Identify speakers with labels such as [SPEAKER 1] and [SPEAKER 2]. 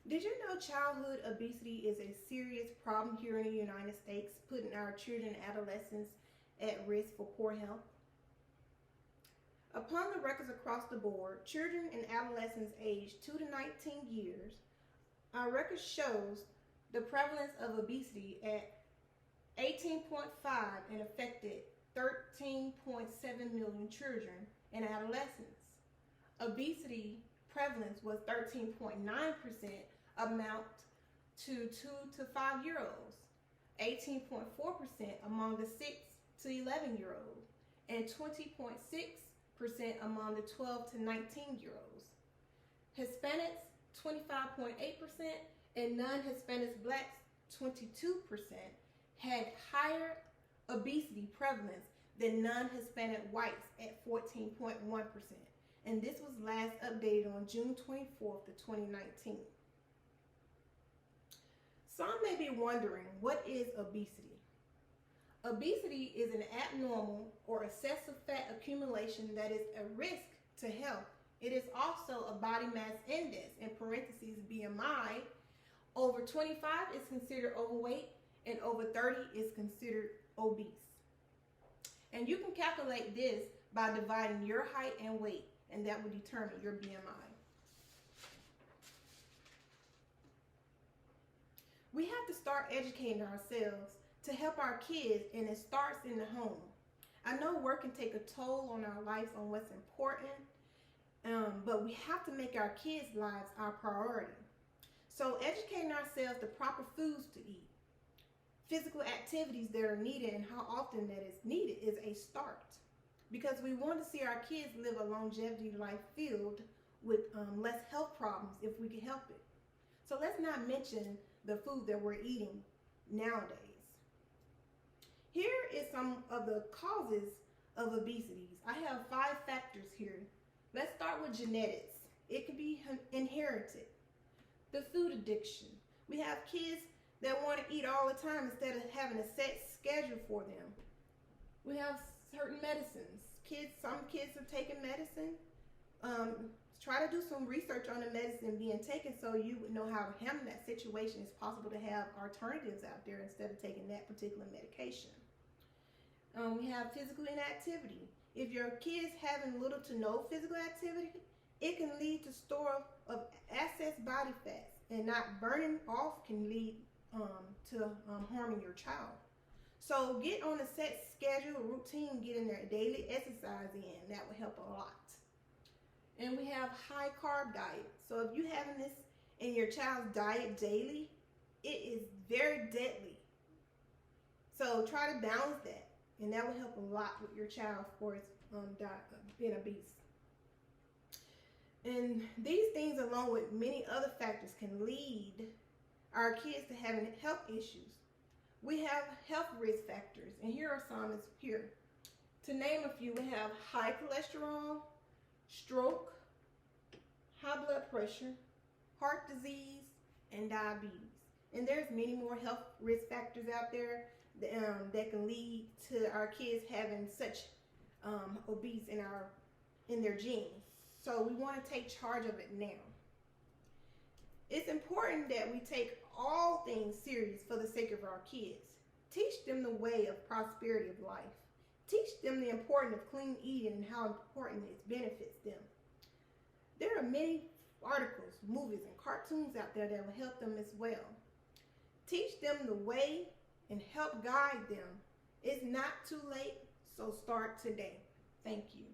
[SPEAKER 1] Did you know childhood obesity is a serious problem here in the United States, putting our children and adolescents at risk for poor health? Upon the records across the board, children and adolescents aged 2 to 19 years, our record shows the prevalence of obesity at 18.5 and affected 13.7 million children and adolescents. Obesity prevalence was 13.9%, amount to 2 to 5 year olds, 18.4% among the 6 to 11 year olds, and 20.6% among the 12 to 19 year olds. Hispanics 25.8% and non-Hispanic blacks 22% had higher obesity prevalence than non-Hispanic whites at 14.1%. And this was last updated on June 24th of 2019. Some may be wondering, what is obesity? Obesity is an abnormal or excessive fat accumulation that is a risk to health. It is also a body mass index, in parentheses BMI. Over 25 is considered overweight, and over 30 is considered obese. And you can calculate this by dividing your height and weight, and that will determine your BMI. We have to start educating ourselves to help our kids, and it starts in the home. I know work can take a toll on our lives on what's important, but we have to make our kids' lives our priority. So educating ourselves the proper foods to eat, physical activities that are needed and how often that is needed is a start. Because we want to see our kids live a longevity life filled with less health problems if we can help it. So let's not mention the food that we're eating nowadays. Here is some of the causes of obesities. I have 5 factors here. Let's start with genetics. It can be inherited. The food addiction. We have kids that want to eat all the time instead of having a set schedule for them. We have certain medicines. Some kids are taking medicine. Try to do some research on the medicine being taken so you would know how to handle that situation. It's possible to have alternatives out there instead of taking that particular medication. We have physical inactivity. If your kid's having little to no physical activity, it can lead to store of excess body fats, and not burning off can lead to harming your child. So get on a set schedule, a routine, get in their daily exercise in. That will help a lot. And we have high carb diet. So if you're having this in your child's diet daily, it is very deadly. So try to balance that, and that will help a lot with your child for its being obese. And these things, along with many other factors, can lead our kids to having health issues. We have health risk factors, and here are some. It's here. To name a few, we have high cholesterol, stroke, high blood pressure, heart disease, and diabetes. And there's many more health risk factors out there that can lead to our kids having such obese in their genes. So we want to take charge of it now. It's important that we take all things serious for the sake of our kids. Teach them the way of prosperity of life. Teach them the importance of clean eating and how important it benefits them. There are many articles, movies, and cartoons out there that will help them as well. Teach them the way and help guide them. It's not too late, so start today. Thank you.